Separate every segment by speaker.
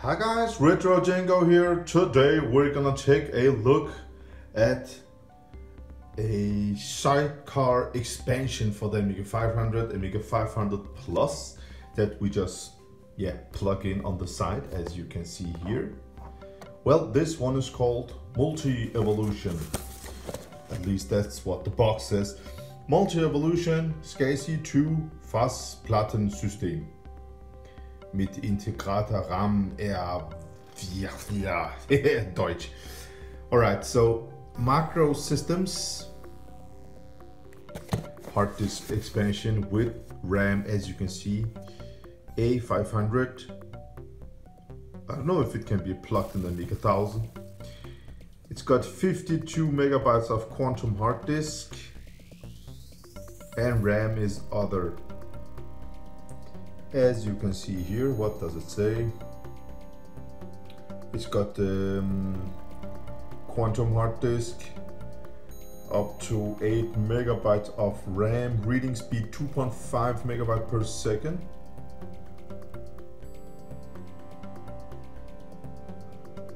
Speaker 1: Hi guys, RETROCENGO here. Today we're gonna take a look at a sidecar expansion for the Amiga 500, Amiga 500 Plus that we just plug in on the side, as you can see here. Well, this one is called Multi-Evolution. At least that's what the box says. Multi-Evolution SCSI 2 Festplattensystem. Mit integrater RAM Deutsch. Alright, so macro systems, hard disk expansion with RAM, as you can see, A500. I don't know if it can be plugged in the Amiga 1000. It's got 52 megabytes of quantum hard disk, and RAM is other. As you can see here, what does it say? It's got quantum hard disk, up to 8 megabytes of RAM, reading speed 2.5 megabyte per second.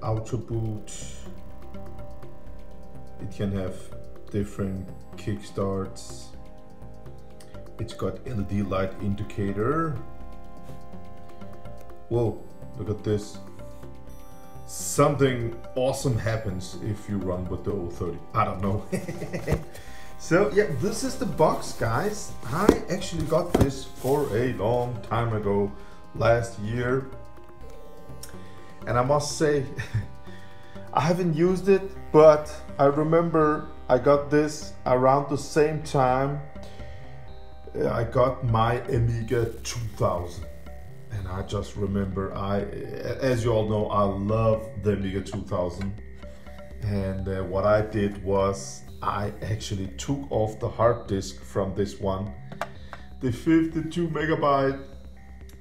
Speaker 1: Auto boot. It can have different kickstarts. It's got LED light indicator. Whoa, look at this. Something awesome happens if you run with the 030. I don't know. So yeah, this is the box, guys. I actually got this for a long time ago, last year. And I must say, I haven't used it, but I remember I got this around the same time I got my Amiga 2000. And I just remember, as you all know, I love the Amiga 2000. And what I did was I actually took off the hard disk from this one, the 52 megabyte,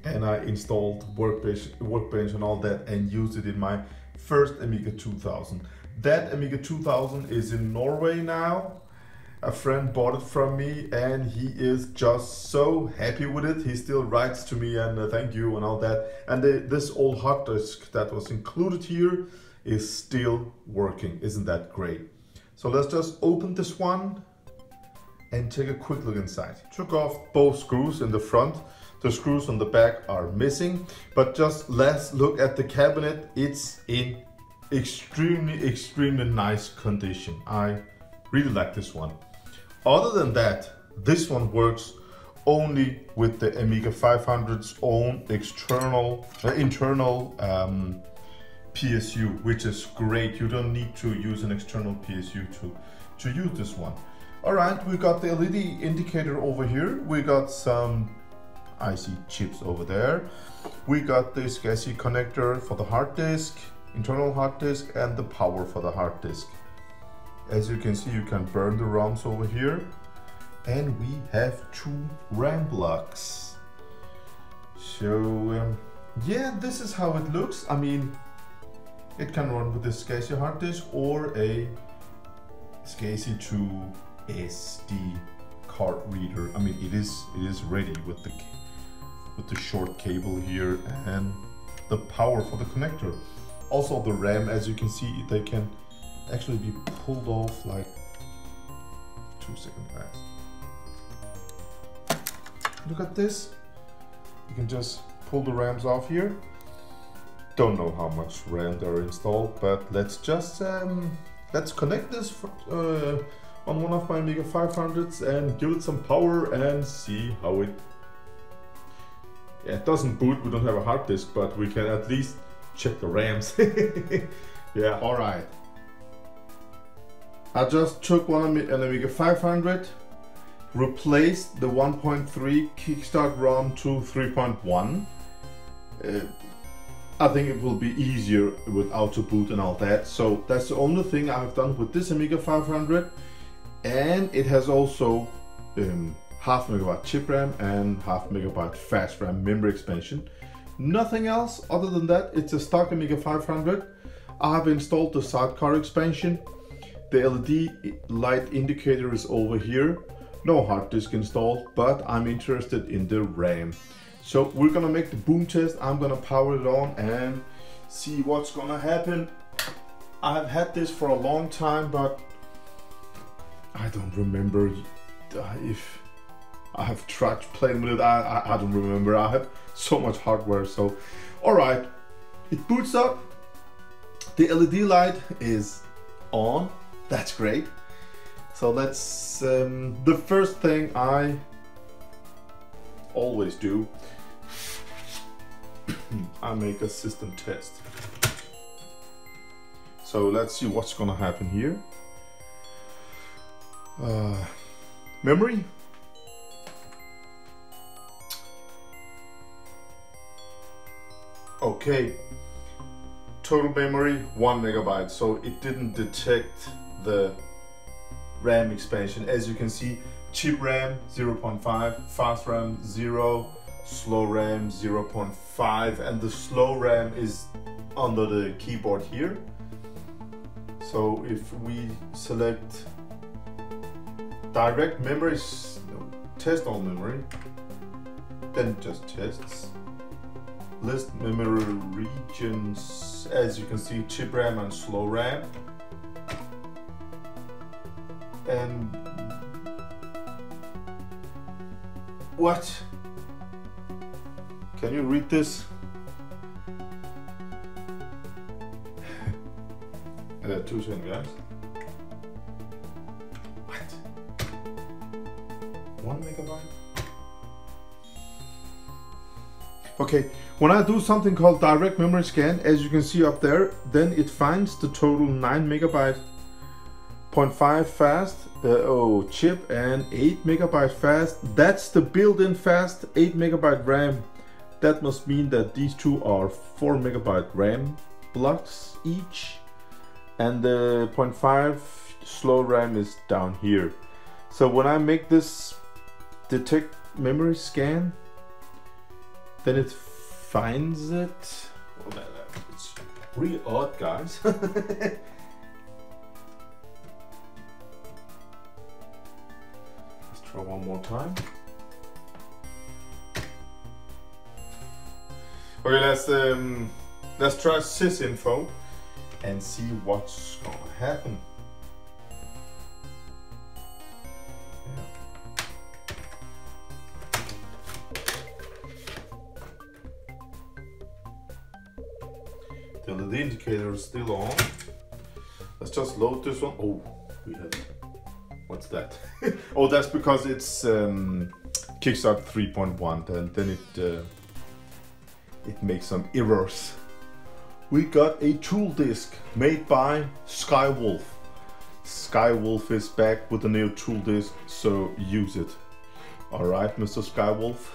Speaker 1: and I installed Workbench and all that, and used it in my first Amiga 2000. That Amiga 2000 is in Norway now. A friend bought it from me and he is just so happy with it. He still writes to me and thank you and all that. And this old hard disk that was included here is still working. Isn't that great? So let's just open this one and take a quick look inside. Took off both screws in the front. The screws on the back are missing, but just let's look at the cabinet. It's in extremely nice condition. I really like this one. Other than that, this one works only with the Amiga 500's own internal PSU, which is great. You don't need to use an external PSU to use this one. All right, we got the LED indicator over here. We got some IC chips over there. We got the SCSI connector for the hard disk, internal hard disk, and the power for the hard disk. As you can see, you can burn the ROMs over here. And we have 2 RAM blocks. So yeah, this is how it looks. I mean, it can run with the SCSI hard disk or a SCSI 2 SD card reader. I mean, it is ready with the short cable here and the power for the connector. Also the RAM, as you can see, they can actually be pulled off like 2 seconds back. Look at this. You can just pull the RAMs off here. Don't know how much RAM there are installed, but let's just let's connect this on one of my Amiga 500s and give it some power and see how it. Yeah, it doesn't boot. We don't have a hard disk, but we can at least check the RAMs. Yeah, all right. I just took an Amiga 500, replaced the 1.3 kickstart ROM to 3.1. I think it will be easier with auto boot and all that. So that's the only thing I've done with this Amiga 500. And it has also half megabyte chip RAM and half megabyte fast RAM memory expansion. Nothing else other than that. It's a stock Amiga 500. I have installed the sidecar expansion. The LED light indicator is over here. No hard disk installed, but I'm interested in the RAM. So we're gonna make the boom test. I'm gonna power it on and see what's gonna happen. I've had this for a long time, but I don't remember if I have tried playing with it. I don't remember. I have so much hardware. So, all right, it boots up. The LED light is on. That's great. So let's. The first thing I always do, I make a system test. So let's see what's gonna happen here. Memory. Okay, total memory 1 megabyte, so it didn't detect the RAM expansion. As you can see, cheap RAM 0.5, fast RAM 0, slow RAM 0.5, and the slow RAM is under the keyboard here. So if we select direct memory, test all memory, then just tests. List memory regions, as you can see, chip RAM and slow RAM. And what? Can you read this? 2 seconds, guys. What? 1 megabyte? Okay, when I do something called direct memory scan, as you can see up there, then it finds the total 9 megabyte, 0.5 fast, chip, and 8 megabyte fast. That's the built-in fast 8 megabyte RAM. That must mean that these two are 4 megabyte RAM blocks each, and the 0.5 slow RAM is down here. So when I make this detect memory scan, then it finds it. Well, it's really odd, guys. Let's try one more time. Okay, let's try sysinfo and see what's gonna happen. The LED indicator is still on. Let's just load this one. Oh, we have. What's that? Oh, that's because it's Kickstart 3.1. Then it makes some errors. We got a tool disk made by Skywolf. Skywolf is back with a new tool disk, so use it. All right, Mr. Skywolf.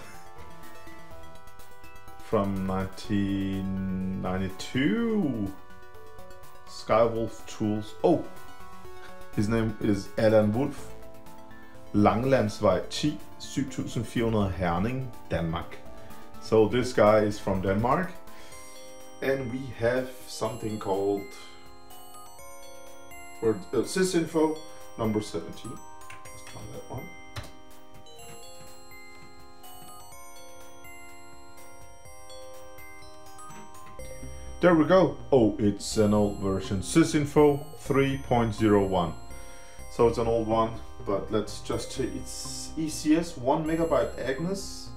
Speaker 1: From 1992. Skywolf Tools. Oh, his name is Allan Wolf. Langlandsvej 10, 7400 Herning, Denmark. So this guy is from Denmark. And we have something called sysinfo number 17. Let's try that one. There we go. Oh, it's an old version. Sysinfo 3.01. So it's an old one, but let's just check. It's ECS 1 megabyte Agnes.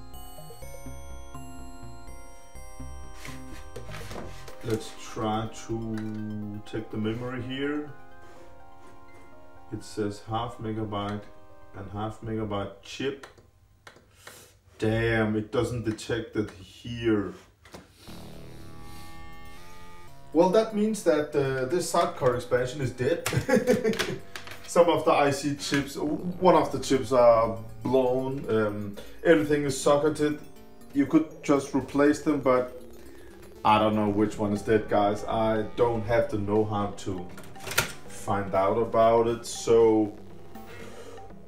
Speaker 1: Let's try to take the memory here. It says half megabyte and half megabyte chip. Damn, it doesn't detect it here. Well, that means that this sidecar expansion is dead. Some of the IC chips, one of the chips are blown. Everything is socketed. You could just replace them, but I don't know which one is dead, guys. I don't have the know-how to find out about it, so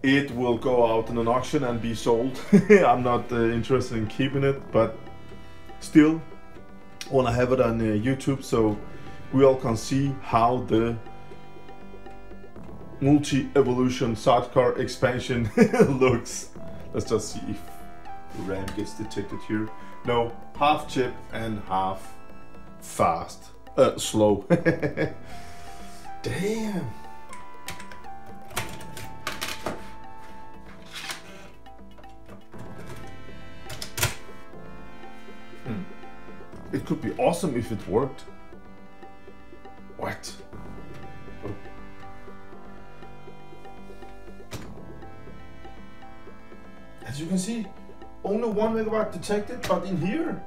Speaker 1: it will go out in an auction and be sold. I'm not interested in keeping it, but still want to have it on YouTube so we all can see how the multi-evolution sidecar expansion looks. Let's just see if the RAM gets detected here. No, half chip and half fast, slow. Damn. It could be awesome if it worked. What? Oh. As you can see, only 1 megabyte detected, but in here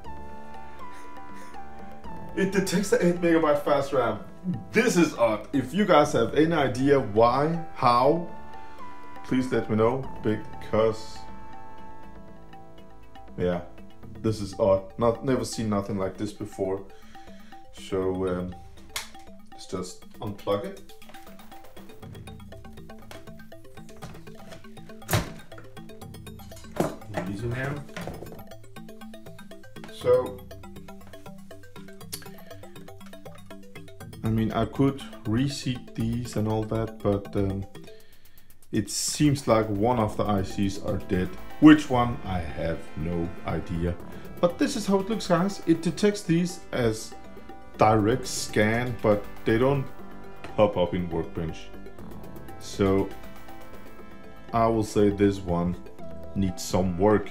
Speaker 1: it detects the 8 megabyte fast RAM. This is odd. If you guys have any idea why, how, please let me know, because yeah, this is odd. Never seen nothing like this before. So let's just unplug it. Easy now. So I mean, I could reseat these and all that, but it seems like one of the ICs are dead. Which one? I have no idea. But this is how it looks, guys. It detects these as direct scan, but they don't pop up in Workbench. So I will say this one needs some work.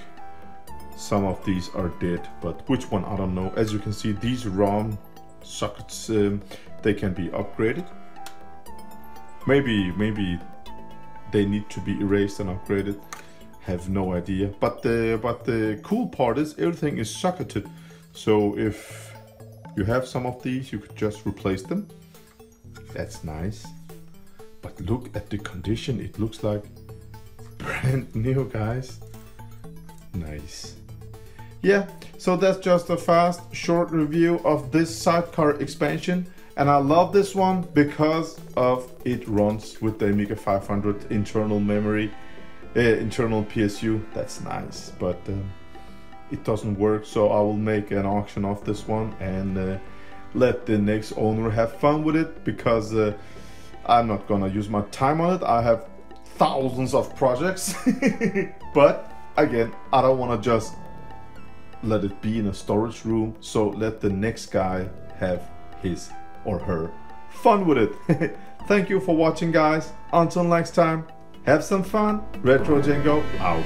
Speaker 1: Some of these are dead, but which one, I don't know. As you can see, these ROM sockets, they can be upgraded. Maybe they need to be erased and upgraded. Have no idea. But the cool part is everything is socketed. So if you have some of these, you could just replace them. That's nice. But look at the condition. It looks like brand new, guys. Nice. Yeah, so that's just a fast, short review of this Sidecar expansion. And I love this one because of it runs with the Amiga 500 internal memory, internal PSU. That's nice, but it doesn't work. So I will make an auction of this one and let the next owner have fun with it, because I'm not gonna use my time on it. I have thousands of projects, but again, I don't want to just let it be in a storage room. So let the next guy have his or her fun with it. Thank you for watching, guys. Until next time, have some fun. RETROCENGO out.